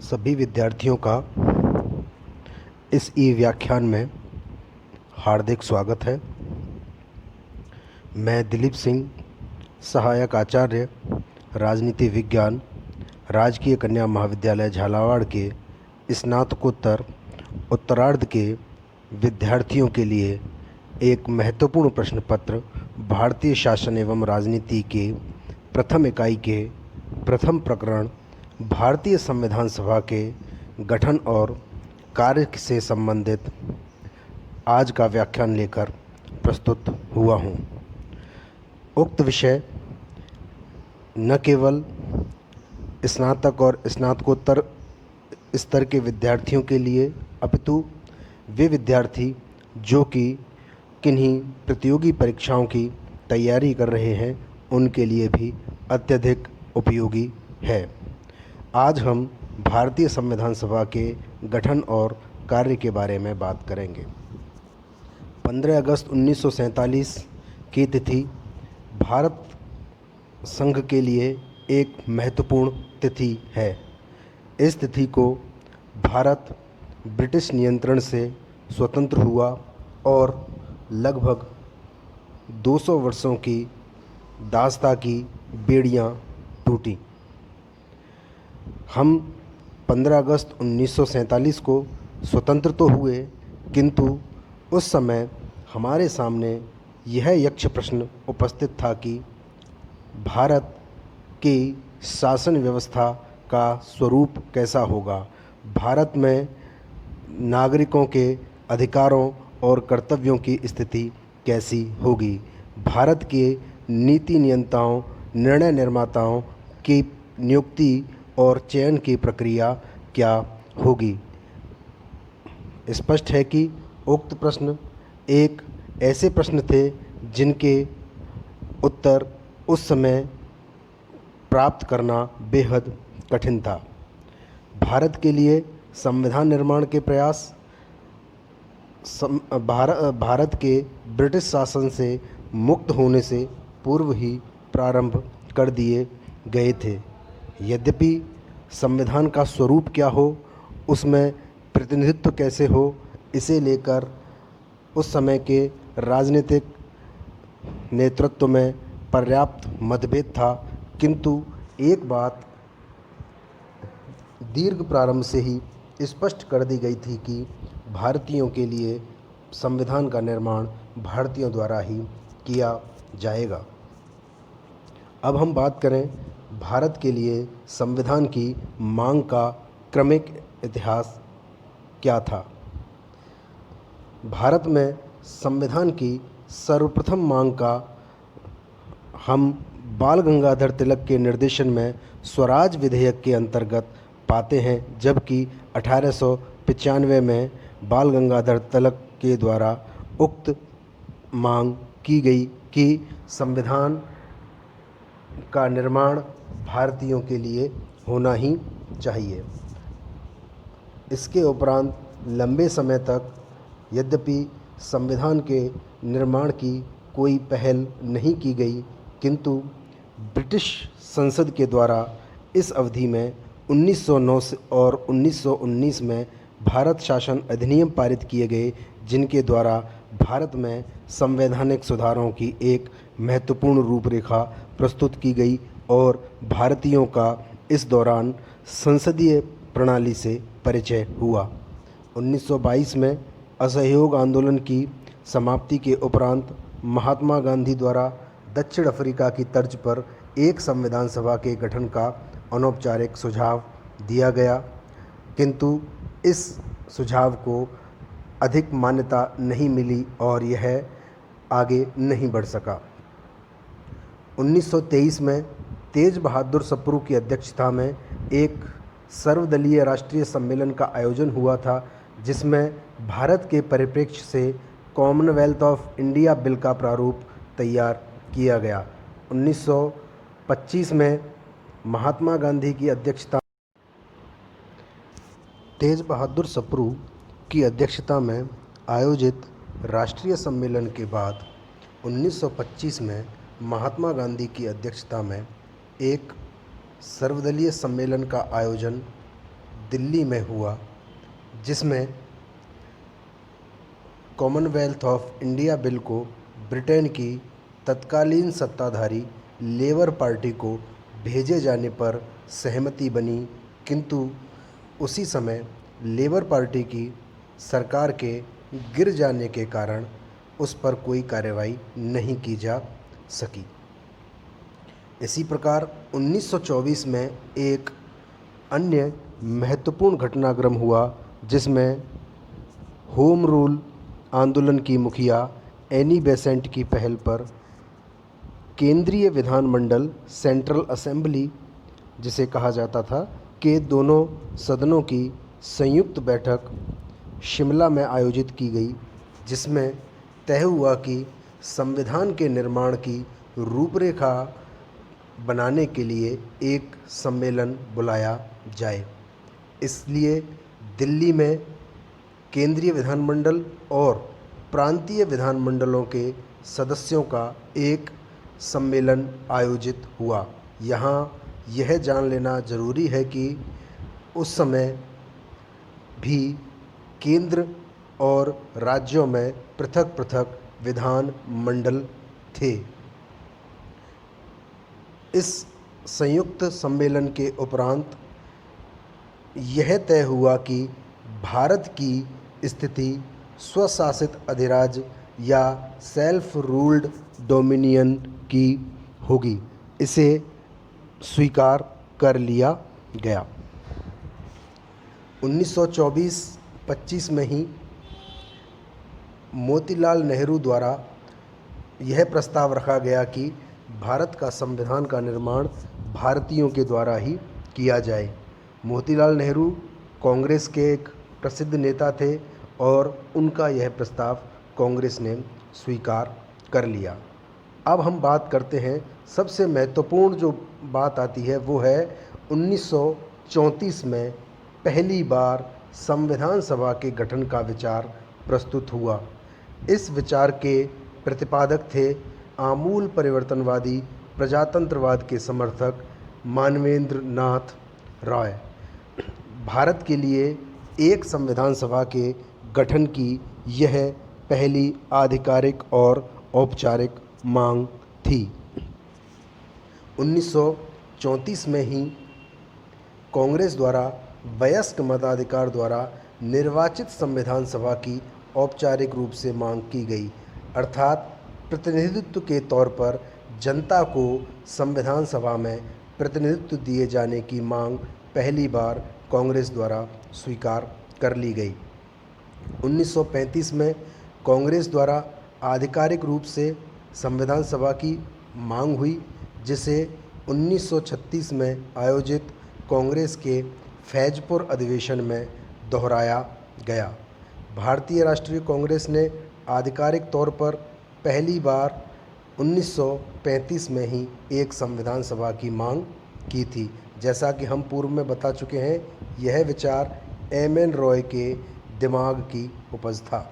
सभी विद्यार्थियों का इस ई व्याख्यान में हार्दिक स्वागत है। मैं दिलीप सिंह, सहायक आचार्य राजनीति विज्ञान, राजकीय कन्या महाविद्यालय झालावाड़ के स्नातकोत्तर उत्तरार्ध के विद्यार्थियों के लिए एक महत्वपूर्ण प्रश्न पत्र भारतीय शासन एवं राजनीति के प्रथम इकाई के प्रथम प्रकरण भारतीय संविधान सभा के गठन और कार्य से संबंधित आज का व्याख्यान लेकर प्रस्तुत हुआ हूँ। उक्त विषय न केवल स्नातक और स्नातकोत्तर स्तर के विद्यार्थियों के लिए अपितु वे विद्यार्थी जो कि किन्हीं प्रतियोगी परीक्षाओं की तैयारी कर रहे हैं उनके लिए भी अत्यधिक उपयोगी है। आज हम भारतीय संविधान सभा के गठन और कार्य के बारे में बात करेंगे। 15 अगस्त 1947 की तिथि भारत संघ के लिए एक महत्वपूर्ण तिथि है। इस तिथि को भारत ब्रिटिश नियंत्रण से स्वतंत्र हुआ और लगभग 200 वर्षों की दासता की बेड़ियां टूटी। हम 15 अगस्त 1947 को स्वतंत्र तो हुए, किंतु उस समय हमारे सामने यह यक्ष प्रश्न उपस्थित था कि भारत की शासन व्यवस्था का स्वरूप कैसा होगा, भारत में नागरिकों के अधिकारों और कर्तव्यों की स्थिति कैसी होगी, भारत के नीति नियंताओं, निर्णय निर्माताओं की नियुक्ति और चयन की प्रक्रिया क्या होगी। स्पष्ट है कि उक्त प्रश्न एक ऐसे प्रश्न थे जिनके उत्तर उस समय प्राप्त करना बेहद कठिन था। भारत के लिए संविधान निर्माण के प्रयास भारत के ब्रिटिश शासन से मुक्त होने से पूर्व ही प्रारंभ कर दिए गए थे। यद्यपि संविधान का स्वरूप क्या हो, उसमें प्रतिनिधित्व कैसे हो, इसे लेकर उस समय के राजनीतिक नेतृत्व में पर्याप्त मतभेद था, किंतु एक बात दीर्घ प्रारंभ से ही स्पष्ट कर दी गई थी कि भारतीयों के लिए संविधान का निर्माण भारतीयों द्वारा ही किया जाएगा। अब हम बात करें भारत के लिए संविधान की मांग का क्रमिक इतिहास क्या था। भारत में संविधान की सर्वप्रथम मांग का हम बाल गंगाधर तिलक के निर्देशन में स्वराज विधेयक के अंतर्गत पाते हैं, जबकि 1895 में बाल गंगाधर तिलक के द्वारा उक्त मांग की गई कि संविधान का निर्माण भारतीयों के लिए होना ही चाहिए। इसके उपरांत लंबे समय तक यद्यपि संविधान के निर्माण की कोई पहल नहीं की गई, किंतु ब्रिटिश संसद के द्वारा इस अवधि में 1909 और 1919 में भारत शासन अधिनियम पारित किए गए, जिनके द्वारा भारत में संवैधानिक सुधारों की एक महत्वपूर्ण रूपरेखा प्रस्तुत की गई और भारतीयों का इस दौरान संसदीय प्रणाली से परिचय हुआ। 1922 में असहयोग आंदोलन की समाप्ति के उपरांत महात्मा गांधी द्वारा दक्षिण अफ्रीका की तर्ज पर एक संविधान सभा के गठन का अनौपचारिक सुझाव दिया गया, किंतु इस सुझाव को अधिक मान्यता नहीं मिली और यह आगे नहीं बढ़ सका। 1923 में तेज बहादुर सप्रू की अध्यक्षता में एक सर्वदलीय राष्ट्रीय सम्मेलन का आयोजन हुआ था, जिसमें भारत के परिप्रेक्ष्य से कॉमनवेल्थ ऑफ इंडिया बिल का प्रारूप तैयार किया गया। 1925 में महात्मा गांधी की अध्यक्षता तेज बहादुर सप्रू की अध्यक्षता में आयोजित राष्ट्रीय सम्मेलन के बाद 1925 में महात्मा गांधी की अध्यक्षता में एक सर्वदलीय सम्मेलन का आयोजन दिल्ली में हुआ, जिसमें कॉमनवेल्थ ऑफ इंडिया बिल को ब्रिटेन की तत्कालीन सत्ताधारी लेबर पार्टी को भेजे जाने पर सहमति बनी, किंतु उसी समय लेबर पार्टी की सरकार के गिर जाने के कारण उस पर कोई कार्रवाई नहीं की जा सकी। इसी प्रकार 1924 में एक अन्य महत्वपूर्ण घटनाक्रम हुआ, जिसमें होम रूल आंदोलन की मुखिया एनी बेसेंट की पहल पर केंद्रीय विधानमंडल सेंट्रल असेंबली, जिसे कहा जाता था, के दोनों सदनों की संयुक्त बैठक शिमला में आयोजित की गई, जिसमें तय हुआ कि संविधान के निर्माण की रूपरेखा बनाने के लिए एक सम्मेलन बुलाया जाए। इसलिए दिल्ली में केंद्रीय विधानमंडल और प्रांतीय विधानमंडलों के सदस्यों का एक सम्मेलन आयोजित हुआ। यहाँ यह जान लेना जरूरी है कि उस समय भी केंद्र और राज्यों में पृथक पृथक विधान मंडल थे। इस संयुक्त सम्मेलन के उपरांत यह तय हुआ कि भारत की स्थिति स्वशासित अधिराज्य या सेल्फ रूल्ड डोमिनियन की होगी। इसे स्वीकार कर लिया गया। 1924-25 में ही मोतीलाल नेहरू द्वारा यह प्रस्ताव रखा गया कि भारत का संविधान का निर्माण भारतीयों के द्वारा ही किया जाए। मोतीलाल नेहरू कांग्रेस के एक प्रसिद्ध नेता थे और उनका यह प्रस्ताव कांग्रेस ने स्वीकार कर लिया। अब हम बात करते हैं, सबसे महत्वपूर्ण जो बात आती है वो है 1934 में पहली बार संविधान सभा के गठन का विचार प्रस्तुत हुआ। इस विचार के प्रतिपादक थे आमूल परिवर्तनवादी प्रजातंत्रवाद के समर्थक मानवेंद्र नाथ राय। भारत के लिए एक संविधान सभा के गठन की यह पहली आधिकारिक और औपचारिक मांग थी। 1934 में ही कांग्रेस द्वारा वयस्क मताधिकार द्वारा निर्वाचित संविधान सभा की औपचारिक रूप से मांग की गई, अर्थात प्रतिनिधित्व के तौर पर जनता को संविधान सभा में प्रतिनिधित्व दिए जाने की मांग पहली बार कांग्रेस द्वारा स्वीकार कर ली गई। 1935 में कांग्रेस द्वारा आधिकारिक रूप से संविधान सभा की मांग हुई, जिसे 1936 में आयोजित कांग्रेस के फैजपुर अधिवेशन में दोहराया गया। भारतीय राष्ट्रीय कांग्रेस ने आधिकारिक तौर पर पहली बार 1935 में ही एक संविधान सभा की मांग की थी। जैसा कि हम पूर्व में बता चुके हैं, यह विचार एम.एन. रॉय के दिमाग की उपज था।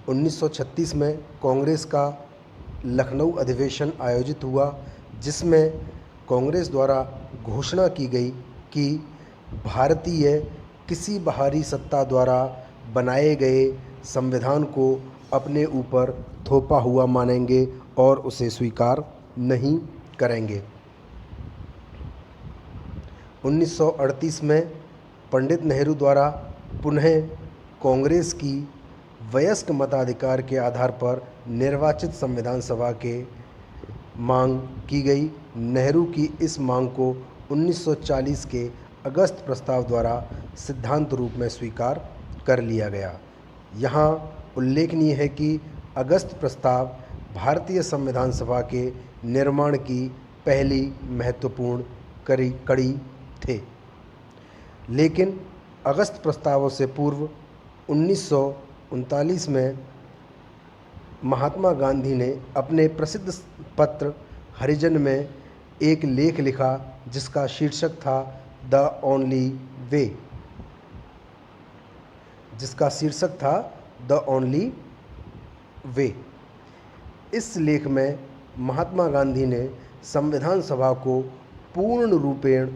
1936 में कांग्रेस का लखनऊ अधिवेशन आयोजित हुआ, जिसमें कांग्रेस द्वारा घोषणा की गई कि भारतीय किसी बाहरी सत्ता द्वारा बनाए गए संविधान को अपने ऊपर थोपा हुआ मानेंगे और उसे स्वीकार नहीं करेंगे। 1938 में पंडित नेहरू द्वारा पुनः कांग्रेस की वयस्क मताधिकार के आधार पर निर्वाचित संविधान सभा के मांग की गई। नेहरू की इस मांग को 1940 के अगस्त प्रस्ताव द्वारा सिद्धांत रूप में स्वीकार कर लिया गया। यहाँ उल्लेखनीय है कि अगस्त प्रस्ताव भारतीय संविधान सभा के निर्माण की पहली महत्वपूर्ण कड़ी थे, लेकिन अगस्त प्रस्तावों से पूर्व 1939 में महात्मा गांधी ने अपने प्रसिद्ध पत्र हरिजन में एक लेख लिखा, जिसका शीर्षक था द ओनली वे। इस लेख में महात्मा गांधी ने संविधान सभा को पूर्ण रूपेण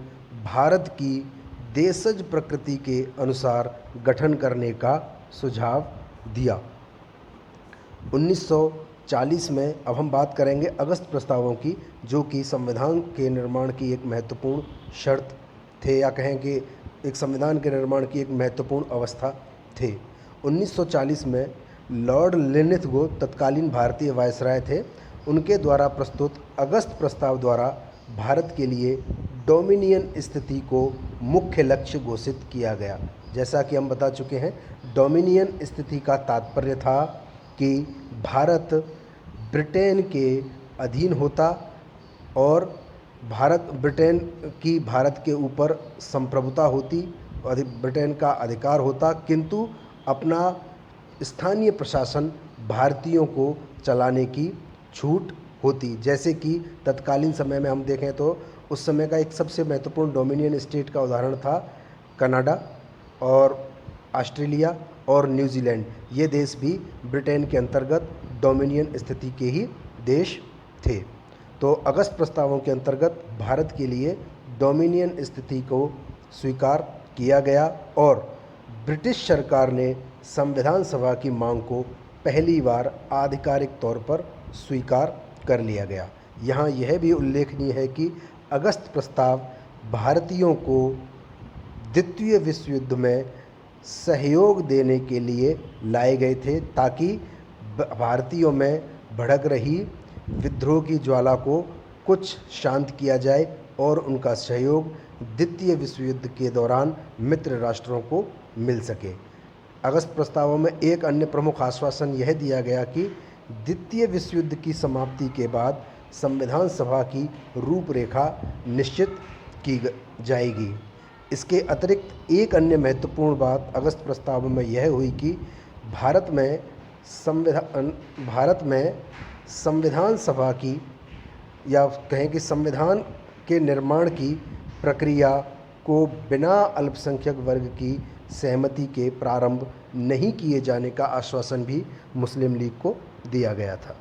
भारत की देशज प्रकृति के अनुसार गठन करने का सुझाव दिया। 1940 में अब हम बात करेंगे अगस्त प्रस्तावों की, जो कि संविधान के निर्माण की एक महत्वपूर्ण शर्त थे, या कहें कि एक संविधान के निर्माण की एक महत्वपूर्ण अवस्था थे। 1940 में लॉर्ड लिनिथगो तत्कालीन भारतीय वायसराय थे। उनके द्वारा प्रस्तुत अगस्त प्रस्ताव द्वारा भारत के लिए डोमिनियन स्थिति को मुख्य लक्ष्य घोषित किया गया। जैसा कि हम बता चुके हैं, डोमिनियन स्थिति का तात्पर्य था कि भारत ब्रिटेन के अधीन होता और ब्रिटेन की भारत के ऊपर संप्रभुता होती, ब्रिटेन का अधिकार होता, किंतु अपना स्थानीय प्रशासन भारतीयों को चलाने की छूट होती। जैसे कि तत्कालीन समय में हम देखें तो उस समय का एक सबसे महत्वपूर्ण डोमिनियन स्टेट का उदाहरण था कनाडा और ऑस्ट्रेलिया और न्यूजीलैंड। ये देश भी ब्रिटेन के अंतर्गत डोमिनियन स्थिति के ही देश थे। तो अगस्त प्रस्तावों के अंतर्गत भारत के लिए डोमिनियन स्थिति को स्वीकार किया गया और ब्रिटिश सरकार ने संविधान सभा की मांग को पहली बार आधिकारिक तौर पर स्वीकार कर लिया गया। यहाँ यह भी उल्लेखनीय है कि अगस्त प्रस्ताव भारतीयों को द्वितीय विश्व युद्ध में सहयोग देने के लिए लाए गए थे, ताकि भारतीयों में भड़क रही विद्रोह की ज्वाला को कुछ शांत किया जाए और उनका सहयोग द्वितीय विश्व युद्ध के दौरान मित्र राष्ट्रों को मिल सके। अगस्त प्रस्तावों में एक अन्य प्रमुख आश्वासन यह दिया गया कि द्वितीय विश्व युद्ध की समाप्ति के बाद संविधान सभा की रूपरेखा निश्चित की जाएगी। इसके अतिरिक्त एक अन्य महत्वपूर्ण बात अगस्त प्रस्ताव में यह हुई कि भारत में संविधान सभा की, या कहें कि संविधान के निर्माण की प्रक्रिया को बिना अल्पसंख्यक वर्ग की सहमति के प्रारंभ नहीं किए जाने का आश्वासन भी मुस्लिम लीग को दिया गया था।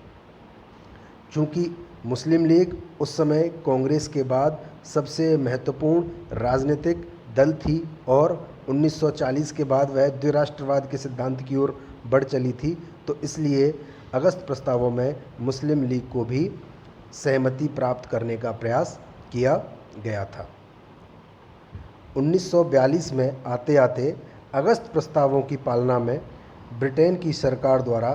चूँकि मुस्लिम लीग उस समय कांग्रेस के बाद सबसे महत्वपूर्ण राजनीतिक दल थी और 1940 के बाद वह द्विराष्ट्रवाद के सिद्धांत की ओर बढ़ चली थी, तो इसलिए अगस्त प्रस्तावों में मुस्लिम लीग को भी सहमति प्राप्त करने का प्रयास किया गया था। 1942 में आते आते अगस्त प्रस्तावों की पालना में ब्रिटेन की सरकार द्वारा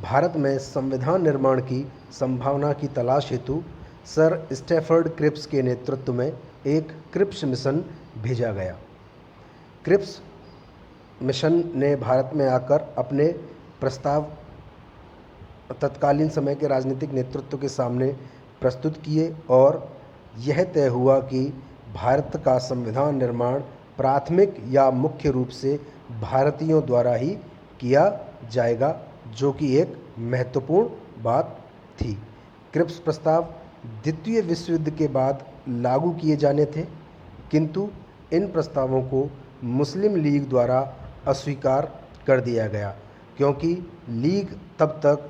भारत में संविधान निर्माण की संभावना की तलाश हेतु सर स्टैफर्ड क्रिप्स के नेतृत्व में एक क्रिप्स मिशन भेजा गया। क्रिप्स मिशन ने भारत में आकर अपने प्रस्ताव तत्कालीन समय के राजनीतिक नेतृत्व के सामने प्रस्तुत किए और यह तय हुआ कि भारत का संविधान निर्माण प्राथमिक या मुख्य रूप से भारतीयों द्वारा ही किया जाएगा, जो कि एक महत्वपूर्ण बात थी। क्रिप्स प्रस्ताव द्वितीय विश्व युद्ध के बाद लागू किए जाने थे, किंतु इन प्रस्तावों को मुस्लिम लीग द्वारा अस्वीकार कर दिया गया, क्योंकि लीग तब तक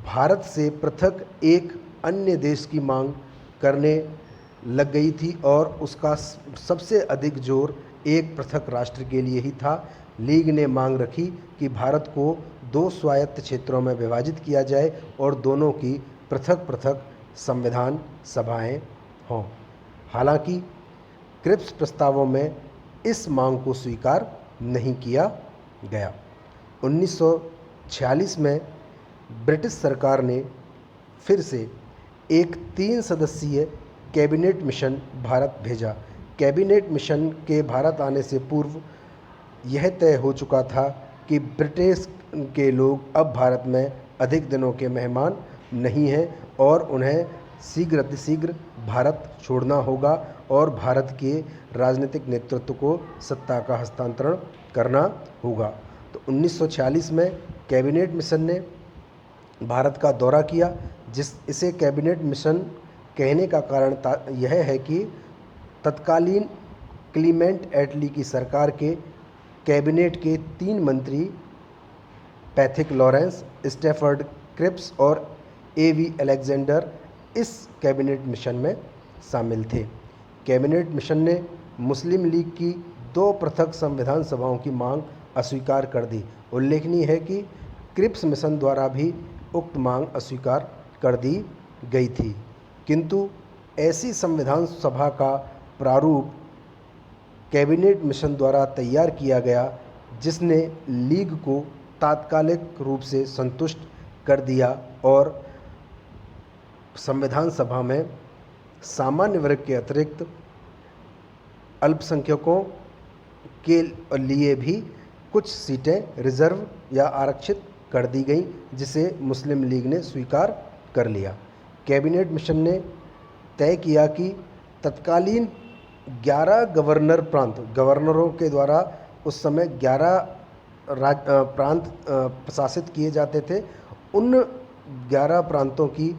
भारत से पृथक एक अन्य देश की मांग करने लग गई थी और उसका सबसे अधिक जोर एक पृथक राष्ट्र के लिए ही था। लीग ने मांग रखी कि भारत को दो स्वायत्त क्षेत्रों में विभाजित किया जाए और दोनों की पृथक पृथक संविधान सभाएं हों। हालांकि क्रिप्स प्रस्तावों में इस मांग को स्वीकार नहीं किया गया। 1946 में ब्रिटिश सरकार ने फिर से एक 3 सदस्यीय कैबिनेट मिशन भारत भेजा। कैबिनेट मिशन के भारत आने से पूर्व यह तय हो चुका था कि ब्रिटिश के लोग अब भारत में अधिक दिनों के मेहमान नहीं हैं और उन्हें शीघ्र भारत छोड़ना होगा और भारत के राजनीतिक नेतृत्व को सत्ता का हस्तांतरण करना होगा। तो 1946 में कैबिनेट मिशन ने भारत का दौरा किया। इसे कैबिनेट मिशन कहने का कारण यह है कि तत्कालीन क्लीमेंट एटली की सरकार के कैबिनेट के 3 मंत्री पैथिक लॉरेंस, स्टैफर्ड क्रिप्स और एवी अलेक्जेंडर इस कैबिनेट मिशन में शामिल थे। कैबिनेट मिशन ने मुस्लिम लीग की 2 पृथक संविधान सभाओं की मांग अस्वीकार कर दी। उल्लेखनीय है कि क्रिप्स मिशन द्वारा भी उक्त मांग अस्वीकार कर दी गई थी, किंतु ऐसी संविधान सभा का प्रारूप कैबिनेट मिशन द्वारा तैयार किया गया, जिसने लीग को तात्कालिक रूप से संतुष्ट कर दिया और संविधान सभा में सामान्य वर्ग के अतिरिक्त अल्पसंख्यकों के लिए भी कुछ सीटें रिजर्व या आरक्षित कर दी गईं, जिसे मुस्लिम लीग ने स्वीकार कर लिया। कैबिनेट मिशन ने तय किया कि तत्कालीन 11 गवर्नरों के द्वारा उस समय 11 प्रांत प्रशासित किए जाते थे। उन 11 प्रांतों की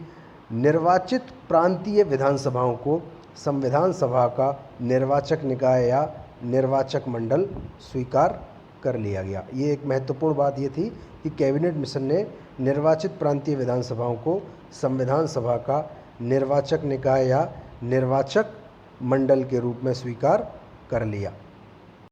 निर्वाचित प्रांतीय विधानसभाओं को संविधान सभा का निर्वाचक निकाय या निर्वाचक मंडल स्वीकार कर लिया गया। ये एक महत्वपूर्ण बात ये थी कि कैबिनेट मिशन ने निर्वाचित प्रांतीय विधानसभाओं को संविधान सभा का निर्वाचक निकाय या निर्वाचक मंडल के रूप में स्वीकार कर लिया।